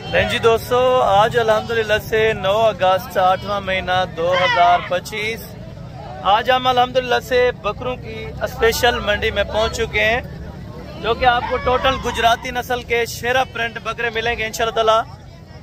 जी दोस्तों, आज अल्हम्दुलिल्लाह से 9 अगस्त 8वां महीना 2025 आज हम अल्हम्दुलिल्लाह से बकरों की स्पेशल मंडी में पहुंच चुके हैं, जो कि आपको टोटल गुजराती नस्ल के शेरा प्रिंट बकरे मिलेंगे इंशाअल्लाह ताला।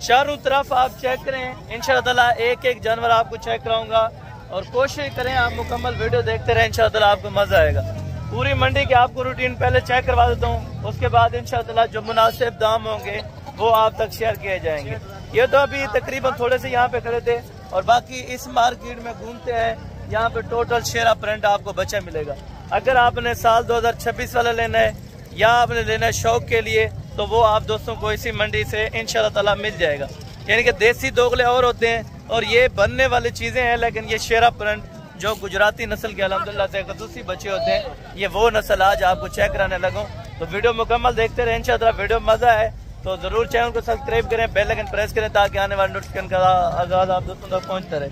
चारों तरफ आप चेक करें इंशाअल्लाह ताला, एक एक जानवर आपको चेक कराऊंगा और कोशिश करें आप मुकम्मल वीडियो देखते रहें, इंशाअल्लाह ताला आपको मजा आएगा। पूरी मंडी के आपको रूटीन पहले चेक करवा देता हूँ, उसके बाद इंशाअल्लाह ताला जो मुनासिब दाम होंगे वो आप तक शेयर किए जाएंगे। ये तो अभी तकरीबन थोड़े से यहाँ पे खड़े थे और बाकी इस मार्केट में घूमते हैं, यहाँ पे टोटल शेरा प्रिंट आपको बच्चा मिलेगा। अगर आपने साल 2026 वाला लेना है या आपने लेना है शौक के लिए, तो वो आप दोस्तों को इसी मंडी से इंशाल्लाह ताला मिल जाएगा। यानी कि देसी दोगले और होते हैं और ये बनने वाली चीज़ें हैं, लेकिन ये शेरा प्रिंट जो गुजराती नस्ल के अल्हम्दुलिल्लाह से खसूसी बच्चे होते हैं, ये वो नस्ल आज आपको चेक कराने लगूँ। तो वीडियो मुकम्मल देखते रहे इंशाल्लाह। वीडियो मज़ा है तो ज़रूर चैनल को सब्सक्राइब करें, बेल आइकन प्रेस करें ताकि आने वाले नोटिफिकेशन का आगाज़ आप दोस्तों तक पहुँचता रहे।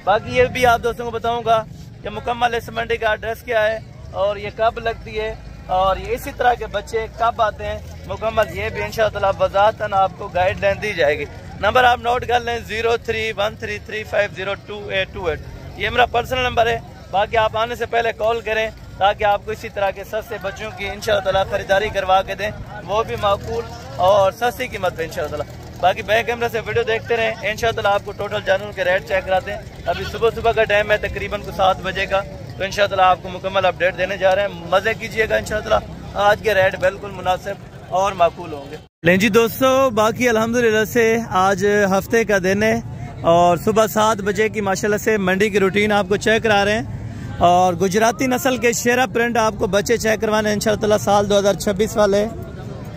बाकी ये भी आप दोस्तों को बताऊँगा कि मुकम्मल इस मंडी का एड्रेस क्या है और ये कब लगती है और ये इसी तरह के बच्चे कब आते हैं, मुकम्मल ये भी इंशाअल्लाह ताला वज़ाहतन आपको गाइडलाइन दी जाएगी। नंबर आप नोट कर लें 031335022828, ये मेरा पर्सनल नंबर है। बाकी आप आने से पहले कॉल करें ताकि आपको इसी तरह के सस्ते बच्चों की इंशाअल्लाह ताला खरीदारी करवा के दें, वो भी माकूल और सस्ती कीमत पे इंशाअल्लाह ताला। बाकी बैक कैमरा से वीडियो देखते रहें, इंशाअल्लाह ताला आपको टोटल जानवरों के रेट चेक कराते हैं। अभी सुबह का टाइम है, तकरीबन 7 बजे का, तो इंशाअल्लाह ताला आपको मुकम्मल अपडेट देने जा रहे हैं। मज़े कीजिएगा इंशाअल्लाह ताला, आज के रेट बिल्कुल मुनासिब और माकूल होंगे। लें जी दोस्तों, बाकी अल्हम्दुलिल्लाह से आज हफ्ते का दिन है और सुबह 7 बजे की माशाल्लाह से मंडी की रूटीन आपको चेक करा रहे हैं और गुजराती नस्ल के शेरा प्रिंट आपको बच्चे चेक करवाने हैं इंशाअल्लाह ताला साल 2026 वाले,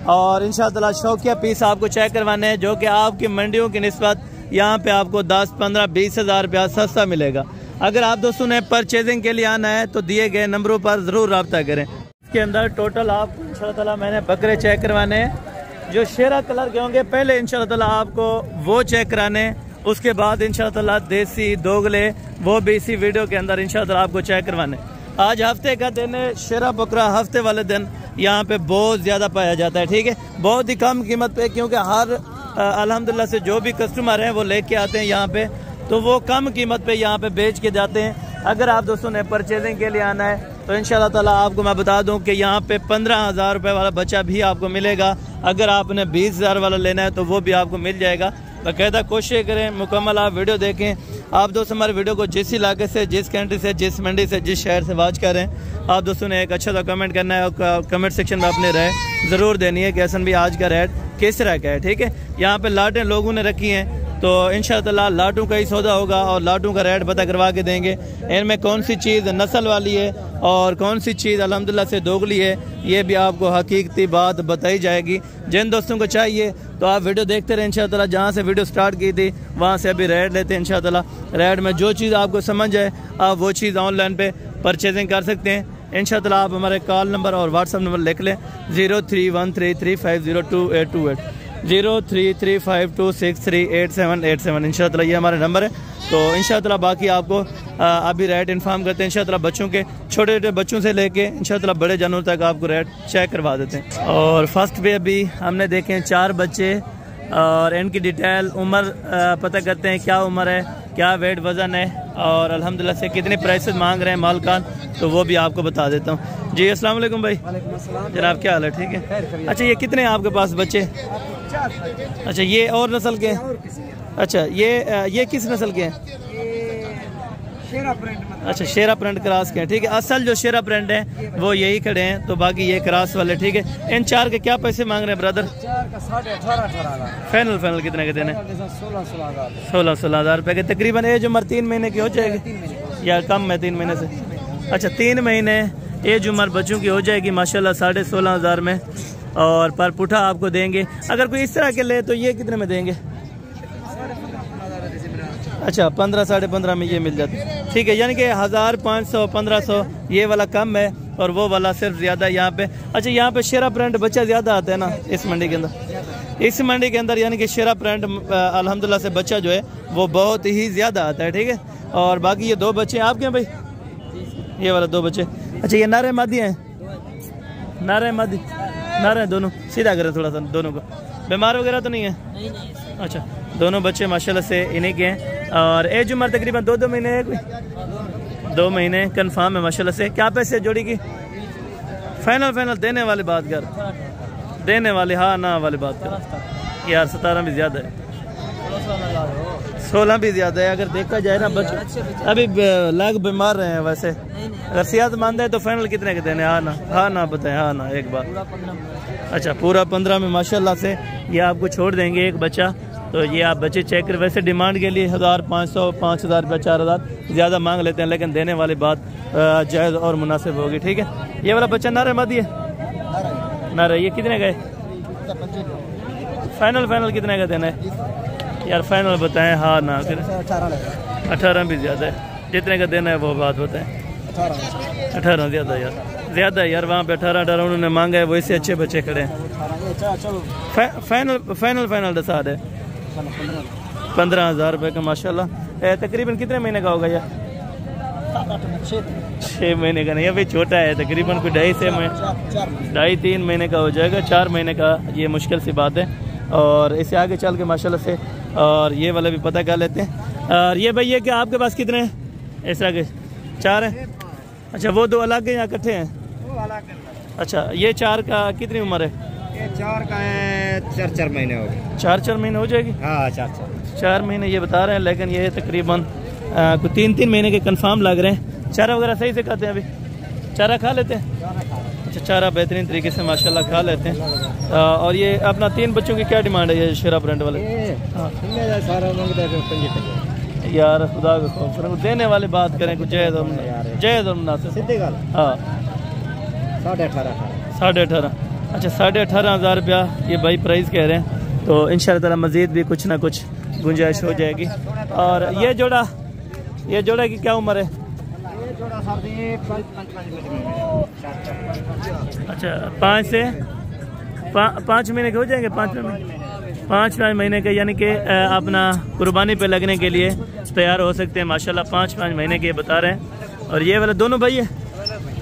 और इंशाअल्लाह ताला शौकिया पीस आपको चेक करवाने हैं जो कि आपकी मंडियों की निस्बत यहाँ पे आपको 10, 15, 20 हज़ार रुपया सस्ता मिलेगा। अगर आप दोस्तों ने परचेजिंग के लिए आना है तो दिए गए नंबरों पर ज़रूर रब्ता करें। इसके अंदर टोटल आपको इंशाअल्लाह ताला मैंने बकरे चेक करवाने हैं जो शेरा कलर के होंगे। पहले इंशाअल्लाह ताला आपको वो चेक कराने, उसके बाद इंशाअल्लाह ताला देसी दोगले वो भी इसी वीडियो के अंदर इंशाअल्लाह ताला आपको चेक करवाने। आज हफ्ते का दिन है, शेरा बकरा हफ्ते वाले दिन यहाँ पे बहुत ज़्यादा पाया जाता है, ठीक है, बहुत ही कम कीमत पे, क्योंकि हर अल्हम्दुलिल्लाह से जो भी कस्टमर हैं वो लेके आते हैं यहाँ पे, तो वो कम कीमत पे यहाँ पे बेच के जाते हैं। अगर आप दोस्तों ने परचेजिंग के लिए आना है तो इंशाअल्लाह ताला आपको मैं बता दूं कि यहाँ पे 15,000 रुपये वाला बच्चा भी आपको मिलेगा। अगर आपने 20,000 वाला लेना है तो वो भी आपको मिल जाएगा। बाकायदा कोशिश करें मुकम्मल आप वीडियो देखें। आप दोस्त हमारे वीडियो को जिस इलाके से, जिस कंट्री से, जिस मंडी से, जिस शहर से वाच कर रहे हैं, आप दोस्तों ने एक अच्छा सा कमेंट करना है और कमेंट सेक्शन में अपने राय ज़रूर देनी है कि हसन भी आज का रेट किस तरह का है, ठीक है। यहाँ पे लाटें लोगों ने रखी हैं तो इंशाअल्लाह ताला लाटों का ही सौदा होगा और लाटों का रेट पता करवा के देंगे। इनमें कौन सी चीज़ नस्ल वाली है और कौन सी चीज़ अल्हम्दुलिल्लाह से दोगली है, ये भी आपको हकीकती बात बताई जाएगी। जिन दोस्तों को चाहिए तो आप वीडियो देखते रहे इंशाअल्लाह ताला। जहाँ से वीडियो स्टार्ट की थी वहाँ से अभी रेट लेते हैं इंशाअल्लाह ताला। रेट में जो चीज़ आपको समझ आए आप वो चीज़ ऑनलाइन पे परचेजिंग कर सकते हैं इंशाअल्लाह ताला। आप हमारे कॉल नंबर और व्हाट्सअप नंबर लिख लें 031335022828 0335263878 इंशाअल्लाह ताला, ये हमारे नंबर है। तो इंशाअल्लाह ताला बाकी आपको अभी रेट इन्फॉर्म करते हैं इंशाअल्लाह ताला। बच्चों के छोटे छोटे बच्चों से लेके इंशाअल्लाह ताला बड़े जानवरों तक आपको रेट चेक करवा देते हैं। और फर्स्ट पे अभी हमने देखे हैं 4 बच्चे और इनकी डिटेल उम्र पता करते हैं, क्या उम्र है, क्या वेट वज़न है और अल्हम्दुलिल्लाह से कितने प्राइसेस मांग रहे हैं मालकान, तो वो भी आपको बता देता हूँ। जी अस्सलाम वालेकुम भाई। जनाब क्या हाल है, ठीक है। अच्छा ये कितने हैं आपके पास बच्चे? अच्छा ये और नस्ल के हैं? अच्छा ये किस नस्ल के हैं? अच्छा शेरा प्रिंट क्रॉस के हैं, ठीक है। असल जो शेरा प्रिंट है वो यही खड़े हैं, तो बाकी ये क्रॉस वाले, ठीक है। इन 4 के क्या पैसे मांग रहे हैं ब्रदर? 4 फाइनल कितने के देने? 16,000 रुपये के तकरीबन। एज उम्र 3 महीने की हो जाएगी या कम है 3 महीने से? अच्छा 3 महीने एज उम्र बच्चों की हो जाएगी माशाल्लाह 16,500 में, और पर पुठा आपको देंगे। अगर कोई इस तरह के ले तो ये कितने में देंगे? अच्छा 15, 15.5 में ये मिल जाती है, ठीक है। यानी कि 1,500, 1,500 ये वाला कम है और वो वाला सिर्फ ज़्यादा है यहाँ पे। अच्छा यहाँ पे शेरा प्रिंट बच्चा ज़्यादा आता है ना इस मंडी के अंदर? इस मंडी के अंदर यानी कि शेरा प्रिंट अल्हम्दुलिल्लाह से बच्चा जो है वो बहुत ही ज़्यादा आता है, ठीक है। और बाकी ये 2 बच्चे आपके हैं भाई, ये वाला 2 बच्चे। अच्छा ये नारे मादी हैं? नारे मादी, नारे दोनों सीधा करें थोड़ा सा दोनों को। बीमार वगैरह तो नहीं है? नहीं। अच्छा, दोनों बच्चे माशाल्लाह से इन्हीं के हैं और एज उम्र तकरीबन 2 महीने है, कोई 2 महीने कंफर्म है माशाल्लाह से। क्या पैसे जोड़ी की? फाइनल देने वाली बात कर, देने वाली हाँ ना वाली बात कर यार। 17 भी ज़्यादा है, 16 भी ज़्यादा है। अगर देखा जाए ना बच्चे अभी लाग बीमार रहे हैं वैसे। अगर सेहतमंद है तो फाइनल कितने के देने? हाँ ना बताएं, हाँ ना एक बार। अच्छा, पूरा 15 में माशाल्लाह से ये आपको छोड़ देंगे एक बच्चा। तो ये आप बच्चे चेक कर, वैसे डिमांड के लिए 1500, 5000 रुपये, 4000 ज़्यादा मांग लेते हैं, लेकिन देने वाली बात जायज़ और मुनासिब होगी। ठीक है, ये वाला बच्चा नारे मत है नारे, ये कितने गए? फाइनल कितने का देना है यार? फाइनल बताएं हाँ ना। 18 भी ज़्यादा है, जितने का देना है वो बात बताएं। 18 ज़्यादा यार, ज़्यादा है यार। वहाँ पे 18 उन्होंने मांगा है, वैसे अच्छे बच्चे खड़े हैं। फाइनल दसा है 15,000 रुपये का माशाल्लाह। तकरीबन कितने महीने का होगा यार? 6 महीने का नहीं, अभी छोटा है, तकरीबन कोई 2.5-3 महीने का हो जाएगा। 4 महीने का ये मुश्किल सी बात है। और इससे आगे चल के माशाल्लाह से और ये वाला भी पता कर लेते हैं। और ये भाई ये कि आपके पास कितने हैं इस तरह के? 4 हैं। अच्छा, वो 2 अलग हैं या इकट्ठे हैं? अच्छा, ये 4 का कितनी उम्र है? ये 4 का है 4 महीने हो गए। 4 महीने हो जाएगी? हाँ, 4 महीने ये बता रहे हैं, लेकिन ये तकरीबन कुछ 3 महीने के कंफर्म लग रहे हैं। चारा वगैरह सही से खाते हैं? अभी चारा खा लेते हैं? अच्छा, चारा बेहतरीन तरीके से माशाल्लाह खा लेते हैं। और ये अपना 3 बच्चों की क्या डिमांड है ये शेरा प्रिंट वाले? यार खुदा को देने वाली बात करें, कुछ जायज़ और मुनासिब। हाँ, 18.5। अच्छा, 18,500 रुपया ये भाई प्राइस कह रहे हैं। तो इंशाअल्लाह ताला मज़ीद भी कुछ ना कुछ गुंजाइश हो जाएगी। और ये जोड़ा की क्या उम्र है? अच्छा, 5 महीने के हो जाएंगे। 5 महीने के, यानी कि अपना कुर्बानी पे लगने के लिए तैयार हो सकते हैं माशाल्लाह। 5 महीने के बता रहे हैं। और ये वाला दोनों भाई है?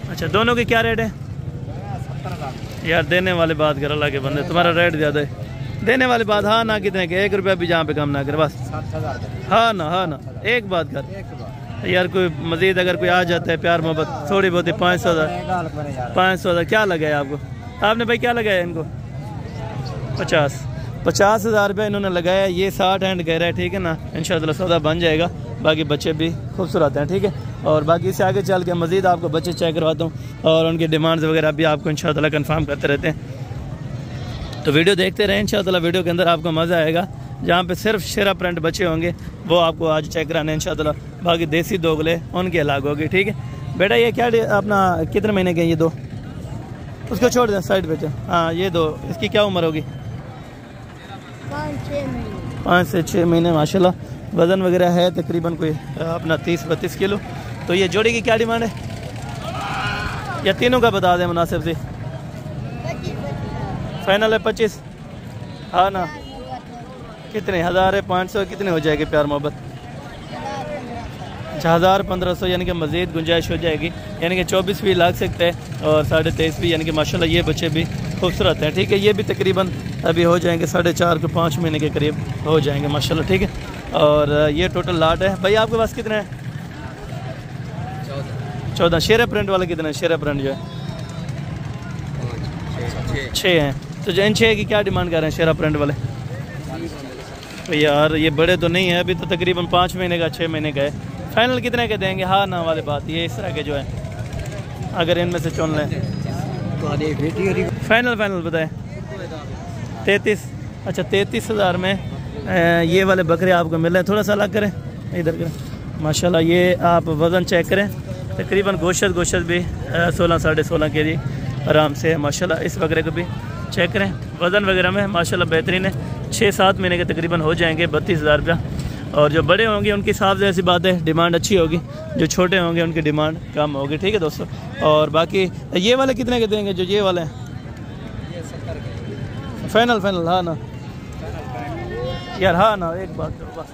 अच्छा, दोनों के क्या रेट है यार? देने वाली बात कर, अल्लाह के बंदे तुम्हारा रेट ज़्यादा है। देने वाली बात हाँ ना कितने के? 1 रुपया भी जहाँ पे कम ना करे बस। हाँ ना एक बात कर यार। कोई मजीद अगर कोई आ जाता है, प्यार मोहब्बत थोड़ी बहुत 500 क्या लगा है आपको? आपने भाई क्या लगाया इनको? 50,000 रुपये इन्होंने लगाया। ये 60 हैंड कह रहा है, ठीक है ना? इंशाअल्लाह सौदा बन जाएगा। बाकी बच्चे भी खूबसूरत हैं, ठीक है। और बाकी इससे आगे चल के मज़ीद आपको बच्चे चेक करवाता हूँ और उनकी डिमांड्स वगैरह भी आपको इंशाअल्लाह कंफर्म करते रहते हैं। तो वीडियो देखते रहें इंशाअल्लाह। वीडियो के अंदर आपको मज़ा आएगा। जहाँ पे सिर्फ शेरा प्रिंट बच्चे होंगे वो आपको आज चेक कराने इंशाअल्लाह। बाकी देसी दोगले उनके अलग होगी, ठीक है। बेटा ये क्या अपना कितने महीने के ये 2? उसको छोड़ दें साइड पे। हाँ, ये 2, इसकी क्या उम्र होगी? 5 से 6 महीने माशाल्लाह। वज़न वगैरह है तकरीबन कोई अपना 30-32 किलो। तो ये जोड़ी की क्या डिमांड है या तीनों का बता दें मुनासिब से? फाइनल है 25। हाँ ना, कितने? 1000-500 कितने हो जाएगी प्यार मोहब्बत? 1000-1500, यानी कि मज़ीद गुंजाइश हो जाएगी। यानी कि 24 भी लग सकते हैं और 23.5 भी। यानी कि माशाल्लाह ये बच्चे भी खूबसूरत हैं, ठीक है। ये भी तकरीबन अभी हो जाएंगे 4.5-5 महीने के करीब हो जाएंगे माशाल्लाह, ठीक है। और ये टोटल लाट है भाई। आपके पास कितने हैं? 14। शेरा प्रिंट वाले कितने हैं? शेरा प्रिंट जो है 6 हैं। तो जो इन 6 की क्या डिमांड कर रहे हैं शेरा प्रिंट वाले? यार ये बड़े तो नहीं है अभी, तो तकरीबन 5 महीने का 6 महीने का है। फाइनल कितने के देंगे? हाँ ना वाली बात। ये इस तरह के जो है अगर इनमें से चुन लें फाइनल बताएं। 33। अच्छा, 33,000 में ये वाले बकरे आपको मिल रहे हैं। थोड़ा सा अलग करें, इधर करें माशाल्लाह। ये आप वज़न चेक करें, तकरीबन गोश्त भी 16-16.5 के जी आराम से है माशाल्लाह। इस बकरे को भी चेक करें, वज़न वगैरह में माशाल्लाह बेहतरीन है। 6-7 महीने के तकरीबन हो जाएंगे 32,000 रुपया। और जो बड़े होंगे उनकी हिसाब से ऐसी बात है डिमांड अच्छी होगी, जो छोटे होंगे उनकी डिमांड कम होगी, ठीक है दोस्तों। और बाकी ये वाले कितने के देंगे? जो ये वाले हैं फाइनल हाँ ना यार? हाँ ना एक बात करो बस।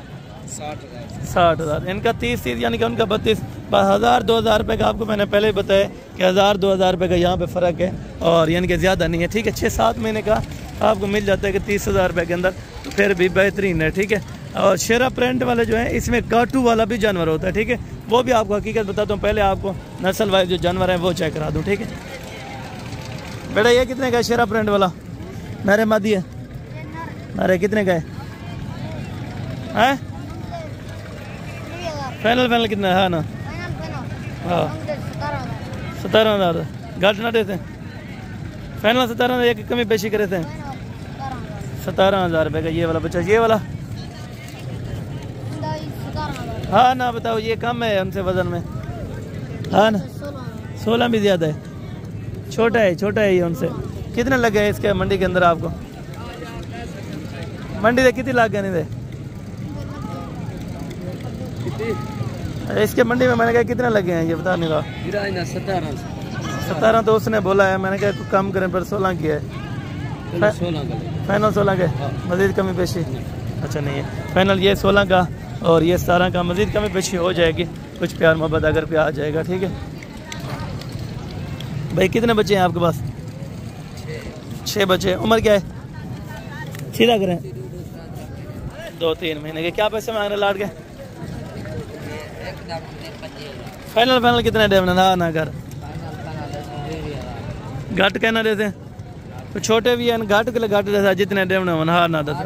60,000 इनका 30 यानी कि उनका 32। 1000-2000 रुपये का आपको मैंने पहले ही बताया कि 1000-2000 रुपये का यहाँ पे फ़र्क है और यानी कि ज़्यादा नहीं है, ठीक है। 6-7 महीने का आपको मिल जाता है कि 30,000 रुपये के अंदर, तो फिर भी बेहतरीन है, ठीक है। और शेरा प्रिंट वाले जो है इसमें काटू वाला भी जानवर होता है, ठीक है, वो भी आपको हकीकत बताता हूँ। पहले आपको नस्ल वाइज जो जानवर है वो चेक करा दूँ, ठीक है। बेटा ये कितने का है शेरा प्रिंट वाला? मेरे मादी है, अरे कितने का है? फाइनल कितना है? हाँ ना, हाँ 17,000 घाट ना देते हैं, फाइनल 17,000, एक कमी पेशी करे थे 17,000 रुपये का ये वाला बच्चा। ये वाला हाँ ना, बताओ ये कम है उनसे वजन में? हाँ ना, 16 भी ज़्यादा है, छोटा है ये उनसे। कितने लगे हैं इसके मंडी के अंदर आपको? मंडी से कितनी लाख गए नहीं थे इसके मंडी में? मैंने कहा कितने लगे हैं ये बता नहीं रहा। 17 तो उसने बोला है, मैंने कहा कम करें, पर 16 की है फाइनल 16 के, मजीद कमी पेशी? अच्छा नहीं है, फाइनल ये 16 का और ये 17 का, मजीद कमी पेशी हो जाएगी, कुछ प्यार मोहब्बत अगर पे आ जाएगा, ठीक है भाई। कितने बच्चे हैं आपके पास? 6 बच्चे। उम्र क्या है? सीधा करें, 2-3 महीने के। क्या पैसे मांग रहे लाड के? फाइनल कितने डेवना? हाँ ना कर घट कहना देते हैं, तो छोटे भी हैं घाट के लिए घाट जैसा जितने डेवना हो हार ना देते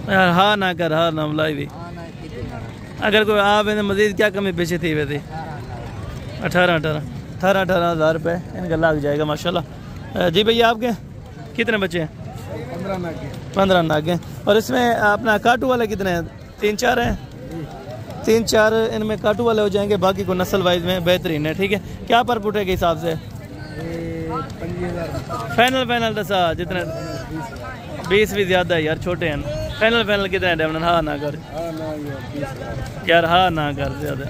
यार, हाँ ना कर, हाँ ना बुलाई भी। अगर कोई आप मजीद क्या कमी पेशी थी वैसे? 18,000 रुपये इनका लग जाएगा माशाल्लाह। जी भैया आपके कितने बच्चे हैं? 15 नाग हैं। और इसमें अपना काटू वाले कितने हैं? 3-4 हैं, 3-4 इनमें काटू वाले हो जाएंगे, बाकी को नस्ल वाइज में बेहतरीन है, ठीक है। क्या पर पुटे के हिसाब से? फाइनल दसा जितने 20 भी ज़्यादा है यार, छोटे हैं। फाइनल कितने डेमन? हाँ ना कर यार, हाँ ना कर, ज़्यादा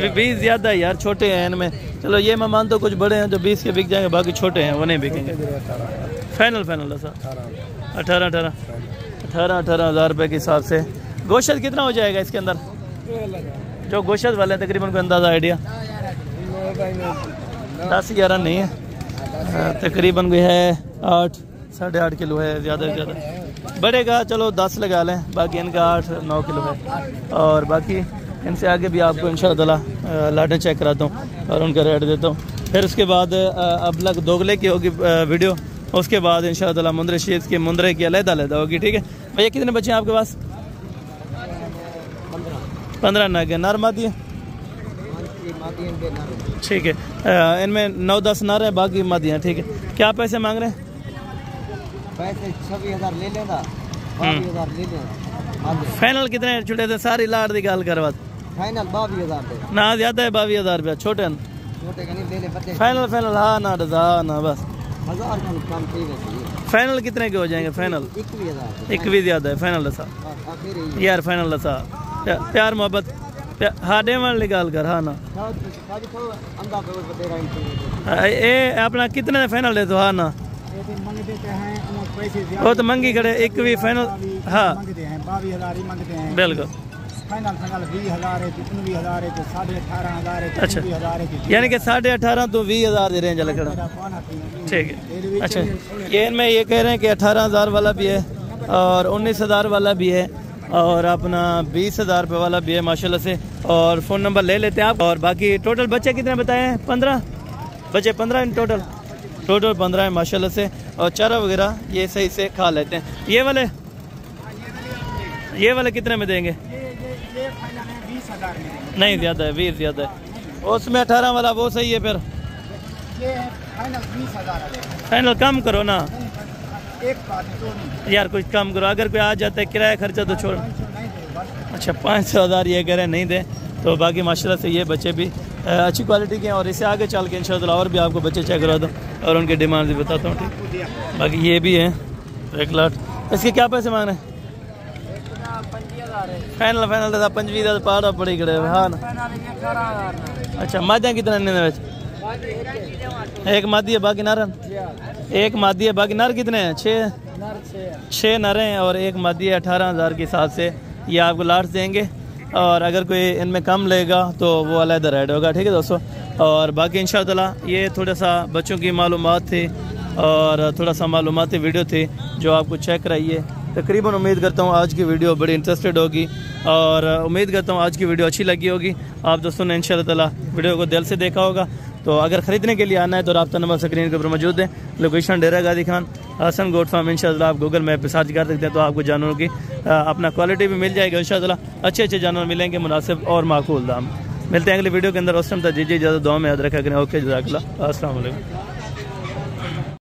20 ज़्यादा है यार, छोटे हैं इनमें। चलो ये मैं मानता हूँ कुछ बड़े हैं जो 20 के बिक जाएंगे, बाकी छोटे हैं वो नहीं बिकेंगे। फाइनल दसा 18,000 रुपये के हिसाब से। गोश्त कितना हो जाएगा इसके अंदर? जो गोश्त वाले हैं तकरीबन कोई अंदाज़ा आइडिया? 10-11 नहीं है, तकरीबन कोई है 8-8.5 किलो है, ज़्यादा से ज़्यादा बढ़ेगा। चलो 10 लगा लें, बाकी इनका 8-9 किलो है। और बाकी इनसे आगे भी आपको इंशाअल्लाह लाटें चेक कराता हूँ और उनका रेट देता हूँ। फिर उसके बाद अब लग दोगले की होगी वीडियो, उसके बाद इंशाअल्लाह मुंदरे शीज़ की मुंदरे की अलग होगी, ठीक है भैया। कितने बच्चे हैं आपके पास? 15 नाग है। नर मादी है? ठीक है, इनमें 9-10 नर है, बाकी मादी हैं, ठीक है। क्या पैसे मांग रहे हैं? पैसे 26,000 ले लेगा, 22,000 ले लेगा। फाइनल कितने छुटे थे? सारी लाड़ की गल करवा। फाइनल 22,000 ना ज़्यादा है, 22,000 रुपया छोटे हैं। छोटे का नहीं ले ले बच्चे। फाइनल हाँ ना बस 1000 कम ठीक है। फाइनल कितने के हो जाएंगे? फाइनल 21 ज़्यादा है। फाइनल दसा यार, फाइनल दसा प्यार मोहब्बत हाँ डेमन निकाल कर, हाँ ना ये अपना कितने फाइनल दे तो? हाँ ना वो तो मंगी खड़े, एक भी फाइनल हाँ 22,000 बिल्कुल फाइनल 20,000 है, 19,000 है, 18,500 है। अच्छा, यानी कि 18,500 तो 20,000 दे रेंज लगना, ठीक है। अच्छा ये इनमें ये कह रहे हैं कि 18,000 वाला भी है और 19,000 वाला भी है और अपना 20,000 रुपये वाला भी है माशाल्लाह से। और फ़ोन नंबर ले लेते हैं आप। और बाकी टोटल बच्चे कितने बताए हैं? 15 बच्चे, 15 इन टोटल 15 है माशाल्लाह से। और चारा वगैरह ये सही से खा लेते हैं। ये वाले कितने में देंगे? नहीं ज़्यादा है, 20 ज़्यादा है। उसमें 18 वाला वो सही है, फिर फाइनल कम करो ना यार, कुछ कम करो। अगर कोई आ जाता है किराया खर्चा तो छोड़। अच्छा 500,000 ये कह रहे नहीं दे, तो बाकी माशाल्लाह से ये बच्चे भी अच्छी क्वालिटी के हैं। और इससे आगे चल के इंशाअल्लाह और भी आपको बच्चे चेक करा दूँ और उनकी डिमांड भी बताता हूँ, ठीक। बाकी ये भी है 1 लाख। इसके क्या पैसे मांग रहे हैं? फाइनल 25,000 पहाड़ा पड़ी खड़े हाँ ना। अच्छा मादियाँ कितना एक मादी है, बाकी नारन एक मादी है, बाकी नर कितने हैं? 6 नर हैं और एक मादी है। 18,000 के हिसाब से ये आपको लाट देंगे। और अगर कोई इनमें कम लेगा तो वो अलग रेट होगा, ठीक है दोस्तों। और बाकी इंशाअल्लाह ये थोड़ा सा बच्चों की मालूमात थी और थोड़ा सा मालूमाती वीडियो थी जो आपको चेक कराइए। तकरीबन उम्मीद करता हूँ आज की वीडियो बड़ी इंटरेस्टेड होगी और उम्मीद करता हूँ आज की वीडियो अच्छी लगी होगी। आप दोस्तों ने इंशाअल्लाह ताला वीडियो को दिल से देखा होगा। तो अगर ख़रीदने के लिए आना है तो रब्ता नंबर स्क्रीन के ऊपर मौजूद है। लोकेशन डेरा गाजी खान हसन गोट फार्म। इंशाअल्लाह आप गूगल मैप पे सर्च कर सकते हैं तो आपको जानवरों की अपना क्वालिटी भी मिल जाएगी। इंशाअल्लाह अच्छे जानवर मिलेंगे मुनासिब और माकूल दाम। मिलते हैं अगली वीडियो के अंदर। उस टाइम तक जी इजाज़त, दुआ में याद रखा करें। ओके, जज़ाकल्लाह, अस्सलाम वालेकुम।